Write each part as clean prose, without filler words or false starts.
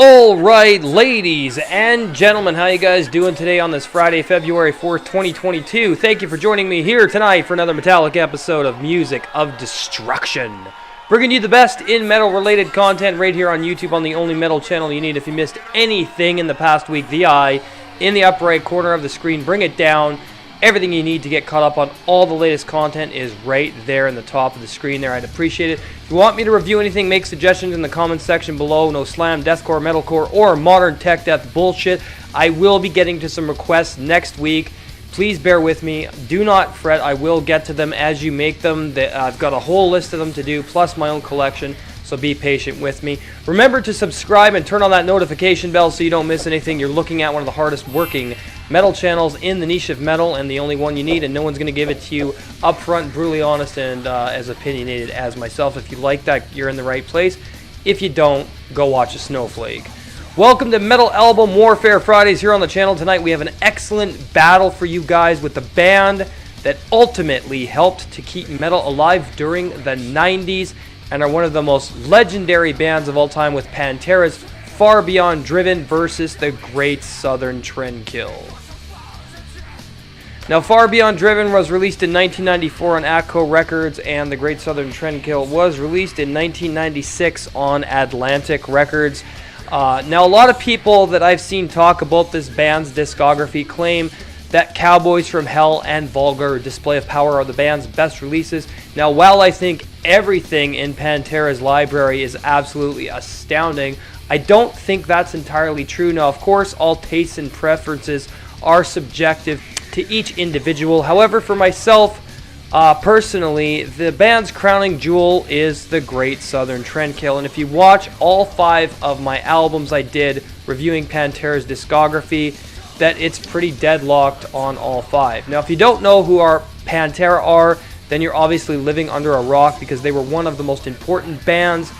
All right, ladies and gentlemen, how you guys doing today on this Friday, February 4th, 2022? Thank you for joining me here tonight for another metallic episode of Music of Destruction. Bringing you the best in metal-related content right here on YouTube on the only metal channel you need. If you missed anything in the past week, the eye in the upper right corner of the screen, bring it down. Everything you need to get caught up on all the latest content is right there in the top of the screen there. I'd appreciate it. If you want me to review anything, make suggestions in the comments section below. No slam, deathcore, metalcore, or modern tech death bullshit. I will be getting to some requests next week. Please bear with me. Do not fret. I will get to them as you make them. I've got a whole list of them to do, plus my own collection. So be patient with me. Remember to subscribe and turn on that notification bell so you don't miss anything. You're looking at one of the hardest working metal channels in the niche of metal, and the only one you need, and no one's going to give it to you up front, brutally honest, and as opinionated as myself. If you like that, you're in the right place. If you don't, go watch a snowflake. Welcome to Metal Album Warfare Fridays here on the channel. Tonight we have an excellent battle for you guys with the band that ultimately helped to keep metal alive during the 90s and are one of the most legendary bands of all time, with Pantera's Far Beyond Driven versus the Great Southern Trendkill. Now, Far Beyond Driven was released in 1994 on Atco Records, and the Great Southern Trendkill was released in 1996 on Atlantic Records. Now, a lot of people that I've seen talk about this band's discography claim that Cowboys From Hell and Vulgar Display of Power are the band's best releases. Now, while I think everything in Pantera's library is absolutely astounding, I don't think that's entirely true. Now, of course, all tastes and preferences are subjective to each individual. However, for myself, personally, the band's crowning jewel is the Great Southern Trendkill. And if you watch all 5 of my albums I did reviewing Pantera's discography, that it's pretty deadlocked on all 5. Now, if you don't know who our Pantera are, then you're obviously living under a rock, because they were one of the most important bands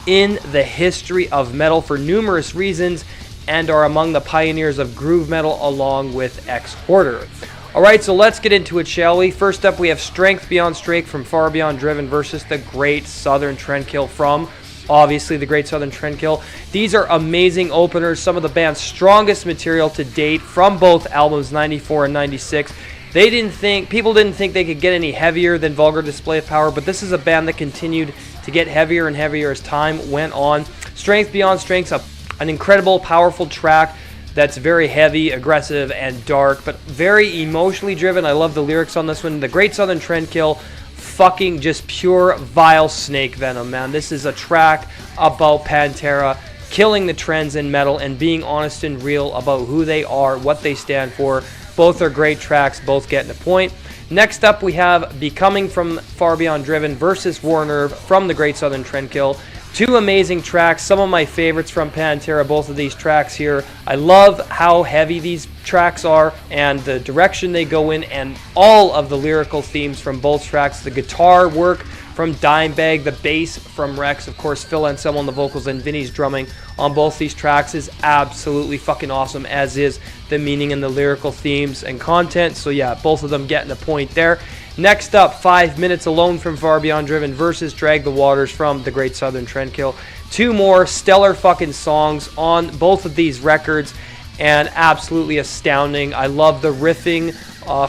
in the history of metal for numerous reasons, and are among the pioneers of groove metal along with Ex-Hoarder. Alright, so let's get into it, shall we? First up, we have Strength Beyond Strength from Far Beyond Driven versus the Great Southern Trendkill from, obviously, the Great Southern Trendkill. These are amazing openers, some of the band's strongest material to date from both albums, 94 and 96. People didn't think they could get any heavier than Vulgar Display of Power, but this is a band that continued to get heavier and heavier as time went on. Strength Beyond Strength's an incredible, powerful track that's very heavy, aggressive, and dark, but very emotionally driven. I love the lyrics on this one. The Great Southern Trendkill, fucking just pure, vile snake venom, man. This is a track about Pantera killing the trends in metal and being honest and real about who they are, what they stand for. Both are great tracks, both getting a point. Next up, we have Becoming from Far Beyond Driven versus War Nerve from the Great Southern Trendkill. 2 amazing tracks, some of my favorites from Pantera, both of these tracks here. I love how heavy these tracks are and the direction they go in, and all of the lyrical themes from both tracks. The guitar work from Dimebag, the bass from Rex, of course, Phil Anselmo on the vocals, and Vinny's drumming on both these tracks is absolutely fucking awesome, as is the meaning and the lyrical themes and content. So yeah, both of them getting a point there. Next up, 5 Minutes Alone from Far Beyond Driven versus Drag the Waters from the Great Southern Trendkill. 2 more stellar fucking songs on both of these records, and absolutely astounding. I love the riffing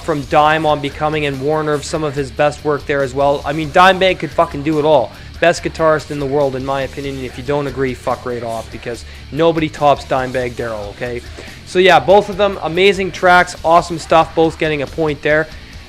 from Dime on Becoming, and War Nerve, some of his best work there as well. I mean, Dimebag could fucking do it all. Best guitarist in the world, in my opinion, and if you don't agree, fuck right off, because nobody tops Dimebag Darrell, okay? So yeah, both of them, amazing tracks, awesome stuff, both getting a point there.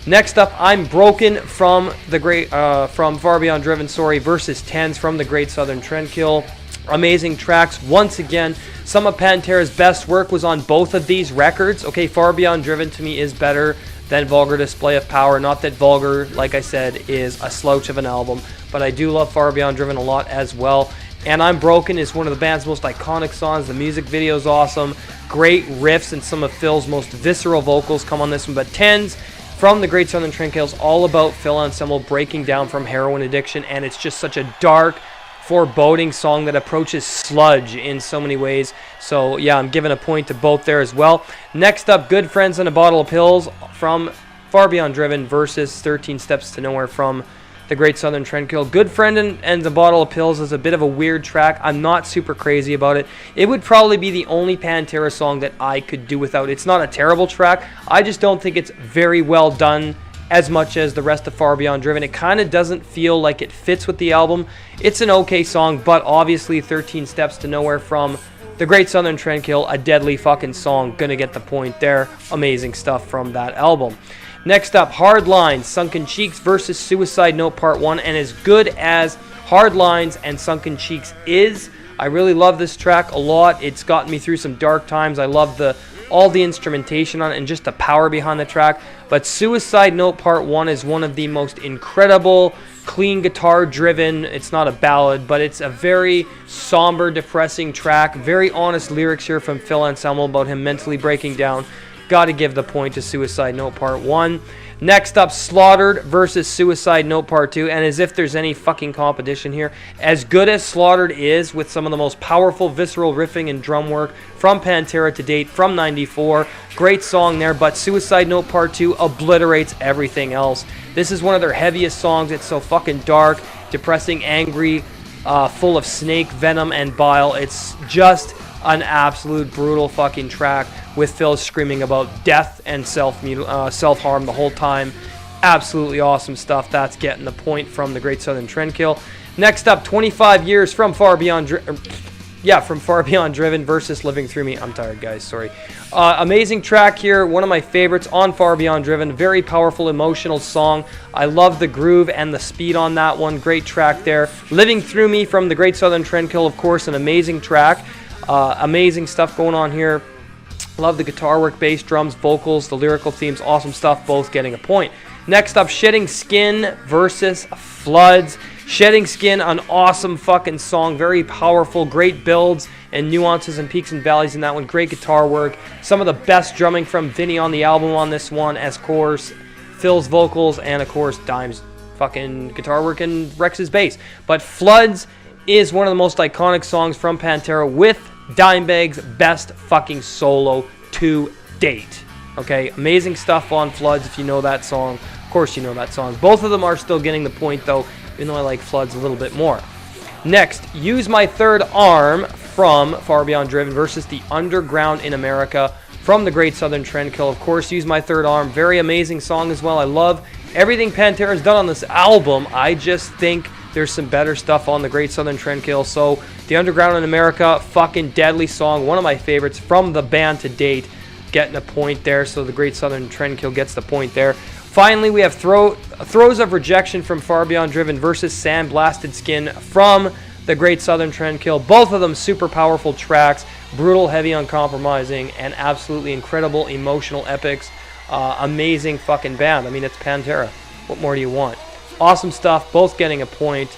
Next up, I'm Broken from Far Beyond Driven, versus Tens from the Great Southern Trendkill. Amazing tracks. Once again, some of Pantera's best work was on both of these records. Okay, Far Beyond Driven to me is better than Vulgar Display of Power. Not that Vulgar, like I said, is a slouch of an album, but I do love Far Beyond Driven a lot as well. And I'm Broken is one of the band's most iconic songs. The music video is awesome. Great riffs, and some of Phil's most visceral vocals come on this one. But Tens from the Great Southern Trendkill is all about Phil Anselmo breaking down from heroin addiction, and it's just such a dark, foreboding song that approaches sludge in so many ways. So yeah, I'm giving a point to both there as well. Next up, Good Friends and a Bottle of Pills from Far Beyond Driven versus 13 Steps to Nowhere from the Great Southern Trendkill. Good Friend and the Bottle of Pills is a bit of a weird track. I'm not super crazy about it. It would probably be the only Pantera song that I could do without. It's not a terrible track. I just don't think it's very well done as much as the rest of Far Beyond Driven. It kind of doesn't feel like it fits with the album. It's an okay song, but obviously 13 Steps to Nowhere from the Great Southern Trendkill, a deadly fucking song. Gonna get the point there. Amazing stuff from that album. Next up, Hard Lines, Sunken Cheeks versus Suicide Note Part 1. And as good as Hard Lines and Sunken Cheeks is, I really love this track a lot. It's gotten me through some dark times. I love all the instrumentation on it and just the power behind the track. But Suicide Note Part 1 is one of the most incredible, clean guitar driven, it's not a ballad, but it's a very somber, depressing track. Very honest lyrics here from Phil Anselmo about him mentally breaking down. Gotta give the point to Suicide Note Part 1. Next up, Slaughtered versus Suicide Note Part 2. And as if there's any fucking competition here, as good as Slaughtered is, with some of the most powerful, visceral riffing and drum work from Pantera to date from *94, great song there, but Suicide Note Part 2 obliterates everything else. This is one of their heaviest songs. It's so fucking dark, depressing, angry, full of snake venom and bile. It's just an absolute brutal fucking track with Phil screaming about death and self-harm the whole time. Absolutely awesome stuff. That's getting the point from the Great Southern Trendkill. Next up, 25 Years from Far Beyond Driven versus Living Through Me. I'm tired, guys. Sorry. Amazing track here. One of my favorites on Far Beyond Driven. Very powerful, emotional song. I love the groove and the speed on that one. Great track there. Living Through Me from the Great Southern Trendkill, of course, an amazing track. Amazing stuff going on here. Love the guitar work, bass, drums, vocals, the lyrical themes, awesome stuff, both getting a point. Next up, Shedding Skin versus Floods. Shedding Skin, an awesome fucking song, very powerful, great builds and nuances and peaks and valleys in that one. Great guitar work. Some of the best drumming from Vinny on the album on this one, as course, Phil's vocals, and of course, Dime's fucking guitar work and Rex's bass. But Floods is one of the most iconic songs from Pantera, with Dimebag's best fucking solo to date. Okay, amazing stuff on Floods if you know that song. Of course you know that song. Both of them are still getting the point though, even though I like Floods a little bit more. Next, Use My Third Arm from Far Beyond Driven versus The Underground in America from the Great Southern Trendkill. Of course, Use My Third Arm, very amazing song as well. I love everything Pantera's done on this album. I just think there's some better stuff on the Great Southern Trendkill. So, The Underground in America, fucking deadly song. One of my favorites from the band to date. Getting a point there, so the Great Southern Trendkill gets the point there. Finally, we have Throes of Rejection from Far Beyond Driven versus Sandblasted Skin from the Great Southern Trendkill. Both of them super powerful tracks. Brutal, heavy, uncompromising, and absolutely incredible emotional epics. Amazing fucking band. I mean, it's Pantera. What more do you want? Awesome stuff, both getting a point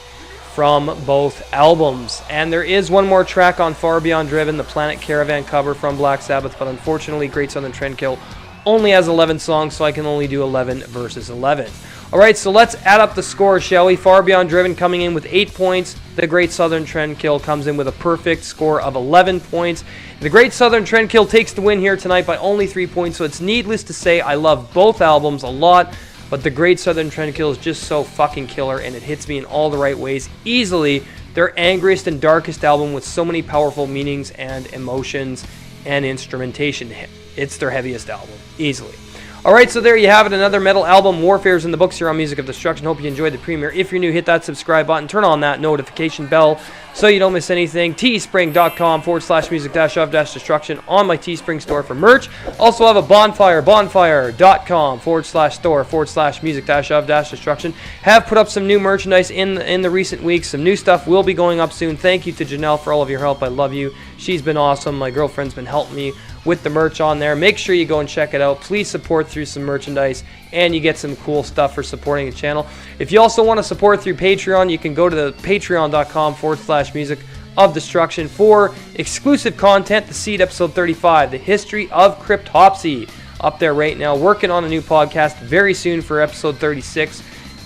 from both albums. And there is one more track on Far Beyond Driven, the Planet Caravan cover from Black Sabbath, but unfortunately Great Southern Trendkill only has 11 songs, so I can only do 11 versus 11. Alright, so let's add up the score, shall we? Far Beyond Driven coming in with 8 points. The Great Southern Trendkill comes in with a perfect score of 11 points. The Great Southern Trendkill takes the win here tonight by only 3 points, so it's needless to say I love both albums a lot. But the Great Southern Trendkill is just so fucking killer, and it hits me in all the right ways. Easily their angriest and darkest album with so many powerful meanings and emotions and instrumentation. It's their heaviest album, easily. Alright, so there you have it. Another metal album. Warfare's in the books here on Music of Destruction. Hope you enjoyed the premiere. If you're new, hit that subscribe button. Turn on that notification bell so you don't miss anything. teespring.com/music-of-destruction on my Teespring store for merch. Also have a bonfire, bonfire.com/store/music-of-destruction. Have put up some new merchandise in the recent weeks. Some new stuff will be going up soon. Thank you to Janelle for all of your help. I love you. She's been awesome. My girlfriend's been helping me with the merch on there. Make sure you go and check it out. Please support through some merchandise, and you get some cool stuff for supporting the channel. If you also want to support through Patreon, you can go to the patreon.com/music-of-destruction for exclusive content. The Seed episode 35, the history of Cryptopsy, up there right now. Working on a new podcast very soon for episode 36.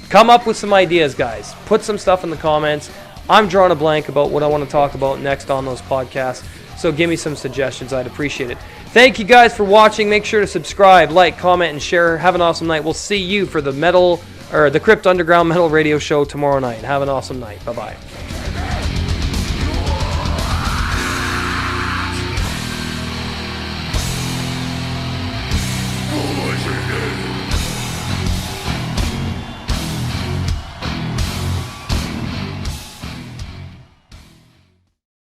Come up with some ideas, guys. Put some stuff in the comments. I'm drawing a blank about what I want to talk about next on those podcasts. So give me some suggestions. I'd appreciate it. Thank you guys for watching. Make sure to subscribe, like, comment, and share. Have an awesome night. We'll see you for the or the Crypt Underground Metal Radio Show tomorrow night. Have an awesome night. Bye-bye.